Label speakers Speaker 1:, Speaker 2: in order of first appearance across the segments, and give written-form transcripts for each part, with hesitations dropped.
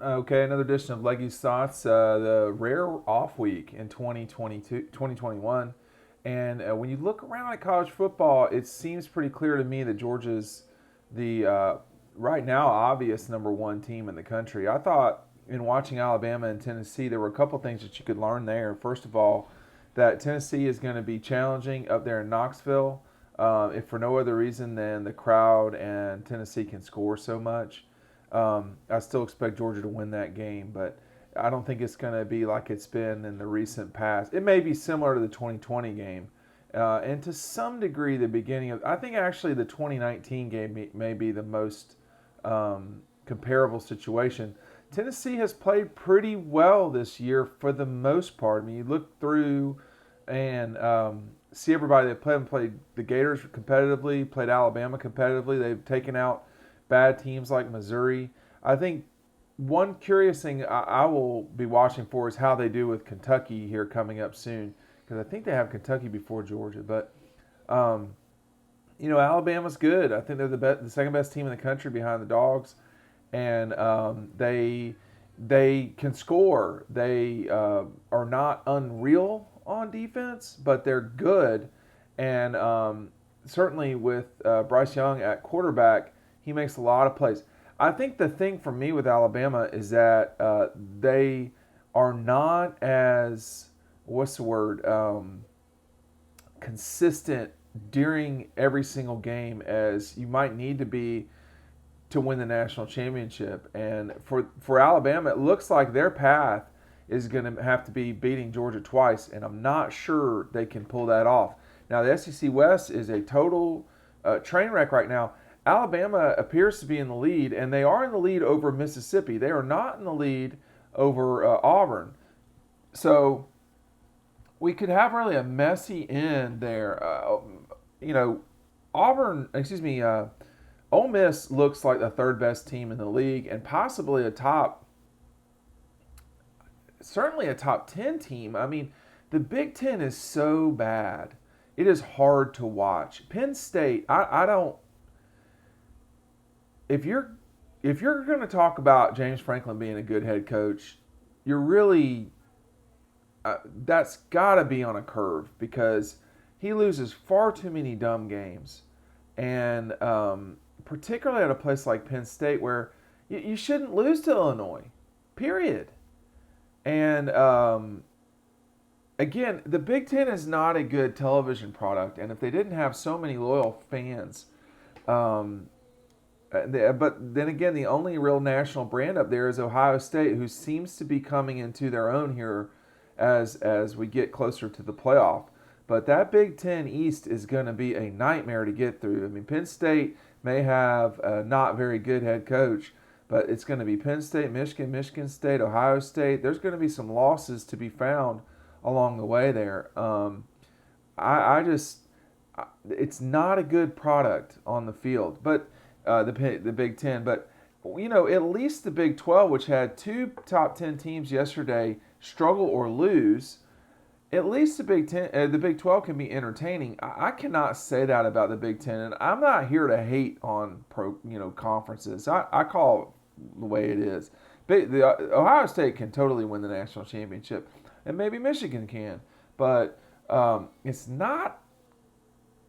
Speaker 1: Okay, another edition of Legge's Thoughts, the rare off week in 2022, 2021. And when you look around at college football, it seems pretty clear to me that Georgia's the right now obvious number one team in the country. I thought in watching Alabama and Tennessee, there were a couple things that you could learn there. First of all, that Tennessee is going to be challenging up there in Knoxville, if for no other reason than the crowd and Tennessee can score so much. I still expect Georgia to win that game, but I don't think it's going to be like it's been in the recent past. It may be similar to the 2020 game, and to some degree, the beginning of. I think actually the 2019 game may be the most comparable situation. Tennessee has played pretty well this year for the most part. I mean, you look through and see everybody that played the Gators competitively, played Alabama competitively. They've taken out bad teams like Missouri. I think one curious thing I will be watching for is how they do with Kentucky here coming up soon, because I think they have Kentucky before Georgia. But um, Alabama's good. I think they're the second best team in the country behind the Dogs, and they can score. They are not unreal on defense, but they're good, and certainly with Bryce Young at quarterback, he makes a lot of plays. I think the thing for me with Alabama is that they are not as what's the word consistent during every single game as you might need to be to win the national championship. And for Alabama, it looks like their path is going to have to be beating Georgia twice, and I'm not sure they can pull that off. Now, the SEC West is a total train wreck right now. Alabama appears to be in the lead, and they are in the lead over Mississippi. They are not in the lead over Auburn. So we could have really a messy end there. Auburn, excuse me, Ole Miss looks like the third best team in the league and possibly certainly a top 10 team. I mean, the Big Ten is so bad. It is hard to watch. Penn State, I don't, if you're going to talk about James Franklin being a good head coach, you're really that's got to be on a curve because he loses far too many dumb games, and particularly at a place like Penn State where you shouldn't lose to Illinois, period. And again, the Big Ten is not a good television product, and if they didn't have so many loyal fans, but then again, the only real national brand up there is Ohio State, who seems to be coming into their own here as we get closer to the playoff. But that Big Ten East is going to be a nightmare to get through. I mean, Penn State may have a not very good head coach, but it's going to be Penn State, Michigan State, Ohio State. There's going to be some losses to be found along the way there. I just, it's not a good product on the field, but the Big Ten. But at least the Big 12, which had two top 10 teams yesterday, struggle or lose. At least the Big 12 can be entertaining. I cannot say that about the Big 10, and I'm not here to hate on conferences. I call it the way it is. Ohio State can totally win the national championship, and maybe Michigan can, but it's not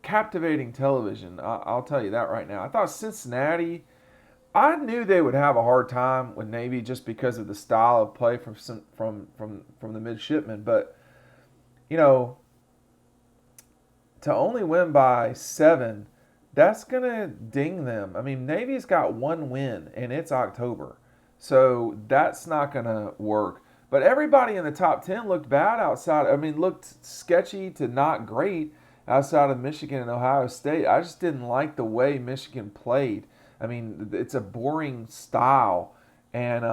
Speaker 1: captivating television. I'll tell you that right now. I thought Cincinnati. I knew they would have a hard time with Navy just because of the style of play from the midshipmen, but to only win by 7, that's going to ding them. I mean, Navy's got one win, and it's October. So that's not going to work. But everybody in the top 10 looked bad outside. I mean, looked sketchy to not great outside of Michigan and Ohio State. I just didn't like the way Michigan played. I mean, it's a boring style. And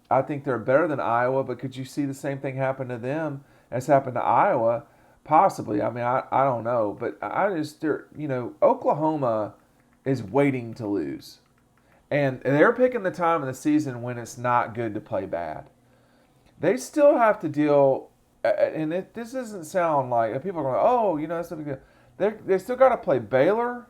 Speaker 1: I think they're better than Iowa, but could you see the same thing happen to them as happened to Iowa? Possibly. I mean, I don't know. But Oklahoma is waiting to lose. And they're picking the time of the season when it's not good to play bad. They still have to deal, and this doesn't sound like, people are going, that's something good. They still got to play Baylor,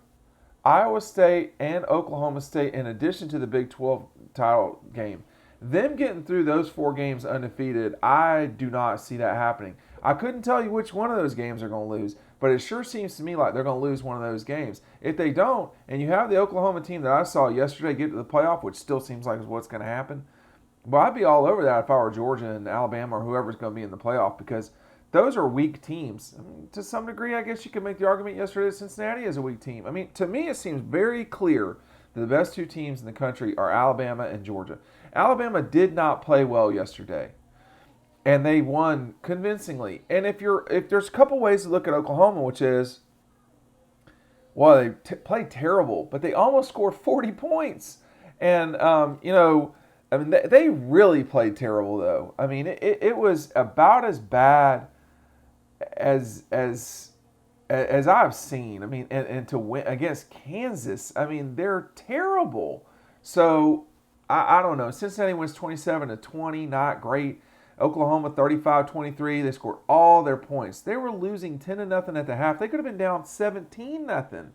Speaker 1: Iowa State, and Oklahoma State in addition to the Big 12 title game. Them getting through those 4 games undefeated, I do not see that happening. I couldn't tell you which one of those games they're going to lose, but it sure seems to me like they're going to lose one of those games. If they don't, and you have the Oklahoma team that I saw yesterday get to the playoff, which still seems like is what's going to happen, well, I'd be all over that if I were Georgia and Alabama or whoever's going to be in the playoff, because those are weak teams. I mean, to some degree, I guess you could make the argument yesterday that Cincinnati is a weak team. I mean, to me, it seems very clear that the best 2 teams in the country are Alabama and Georgia. Alabama did not play well yesterday, and they won convincingly. And if there's a couple ways to look at Oklahoma, which is, well, they played terrible, but they almost scored 40 points. And I mean, they really played terrible, though. I mean, it was about as bad as I've seen. I mean, and to win against Kansas, I mean, they're terrible. So I don't know. Cincinnati wins 27-20, not great. Oklahoma 35-23. They scored all their points. They were losing 10-0 at the half. They could have been down 17-0.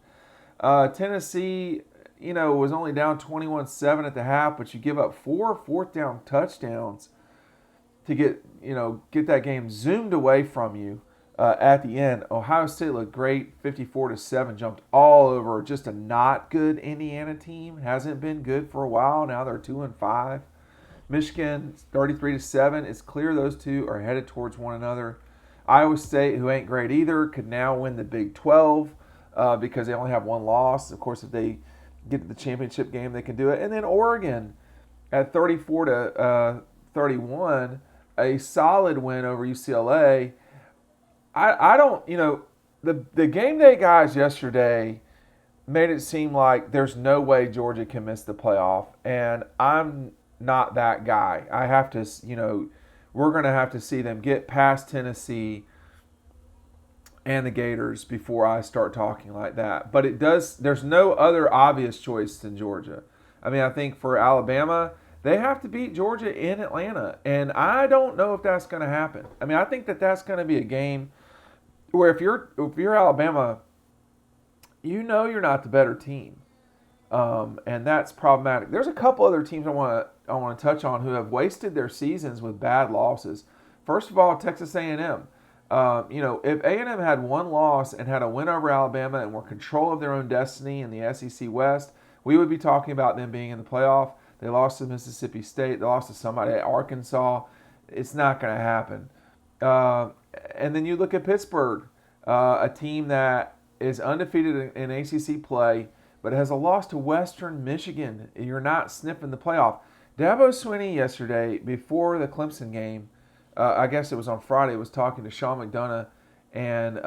Speaker 1: Tennessee, was only down 21-7 at the half, but you give up 4 fourth-down touchdowns to get that game zoomed away from you at the end. Ohio State looked great, 54-7, jumped all over just a not good Indiana team. Hasn't been good for a while. Now they're 2-5. Michigan 33-7. It's clear those two are headed towards one another. Iowa State, who ain't great either, could now win the Big 12 because they only have one loss. Of course, if they get to the championship game, they can do it. And then Oregon at 34-31, a solid win over UCLA. I don't, the game day guys yesterday made it seem like there's no way Georgia can miss the playoff, and I'm not that guy. I have to, we're going to have to see them get past Tennessee and the Gators before I start talking like that. But there's no other obvious choice than Georgia. I mean, I think for Alabama, they have to beat Georgia in Atlanta, and I don't know if that's going to happen. I mean, I think that's going to be a game where if you're Alabama, you're not the better team, and that's problematic. There's a couple other teams I want to touch on who have wasted their seasons with bad losses. First of all, Texas A&M. If A&M had one loss and had a win over Alabama and were control of their own destiny in the SEC West, we would be talking about them being in the playoff. They lost to Mississippi State. They lost to somebody at Arkansas. It's not going to happen. And then you look at Pittsburgh, a team that is undefeated in ACC play, but has a loss to Western Michigan. You're not sniffing the playoff. Dabo Swinney yesterday, before the Clemson game, I guess it was on Friday, was talking to Sean McDonough and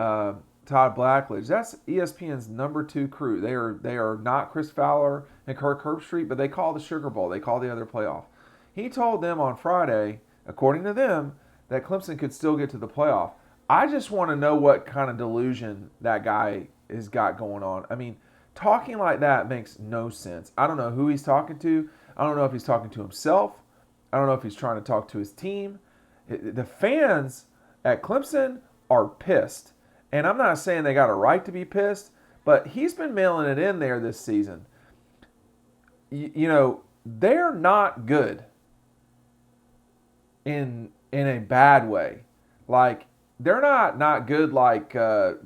Speaker 1: Todd Blackledge. That's ESPN's number 2 crew. They are not Chris Fowler and Kirk Herbstreit, but they call the Sugar Bowl. They call the other playoff. He told them on Friday, according to them, that Clemson could still get to the playoff. I just want to know what kind of delusion that guy has got going on. I mean, talking like that makes no sense. I don't know who he's talking to. I don't know if he's talking to himself. I don't know if he's trying to talk to his team. The fans at Clemson are pissed. And I'm not saying they got a right to be pissed, but he's been mailing it in there this season. They're not good in a bad way. Like, they're not good like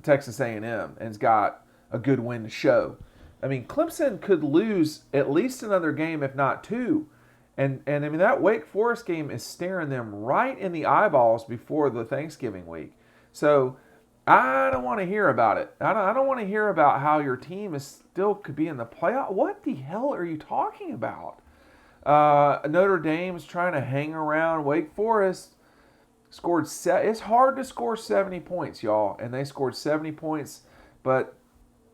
Speaker 1: Texas A&M and has got a good win to show. I mean, Clemson could lose at least another game, if not 2. And I mean, that Wake Forest game is staring them right in the eyeballs before the Thanksgiving week. So I don't want to hear about it. I don't want to hear about how your team could be in the playoff. What the hell are you talking about? Notre Dame's trying to hang around Wake Forest. It's hard to score 70 points, y'all. And they scored 70 points, but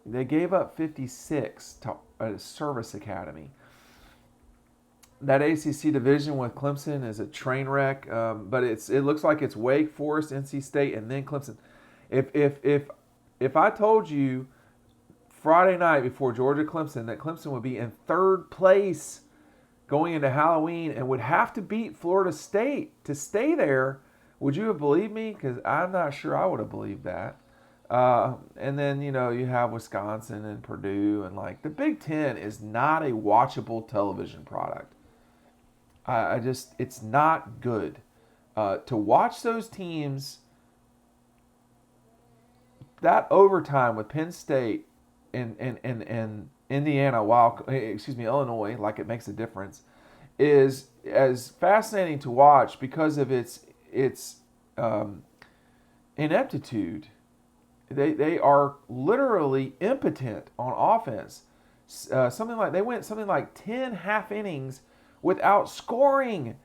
Speaker 1: they gave up 56 to Service Academy. That ACC division with Clemson is a train wreck, but it looks like it's Wake Forest, NC State, and then Clemson. If I told you Friday night before Georgia Clemson that Clemson would be in 3rd place going into Halloween and would have to beat Florida State to stay there, would you have believed me? Because I'm not sure I would have believed that. And then you have Wisconsin and Purdue, and like the Big Ten is not a watchable television product. I just, it's not good. To watch those teams, that overtime with Penn State and Indiana, while excuse me, Illinois, like it makes a difference, is as fascinating to watch because of its um, ineptitude. They are literally impotent on offense. They went something like 10 half innings without scoring.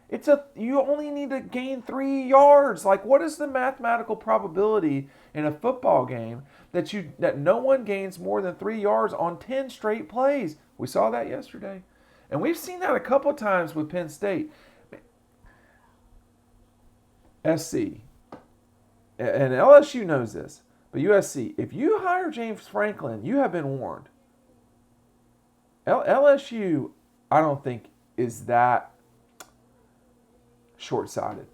Speaker 1: You only need to gain 3 yards. Like, what is the mathematical probability in a football game that no one gains more than 3 yards on 10 straight plays? We saw that yesterday. And we've seen that a couple times with Penn State. SC. And LSU knows this. But USC, if you hire James Franklin, you have been warned. LSU, I don't think, is that short-sighted.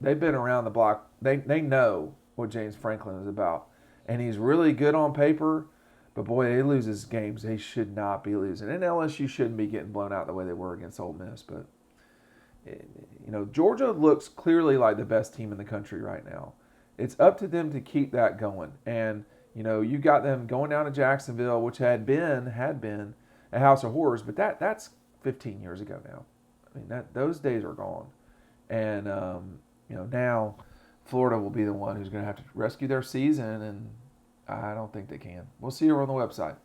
Speaker 1: They've been around the block. They know what James Franklin is about. And he's really good on paper, but boy, he loses games they should not be losing. And LSU shouldn't be getting blown out the way they were against Ole Miss. But, Georgia looks clearly like the best team in the country right now. It's up to them to keep that going. And, you got them going down to Jacksonville, which had been a house of horrors, but that's 15 years ago now. I mean, those days are gone. And, now Florida will be the one who's going to have to rescue their season, and I don't think they can. We'll see you on the website.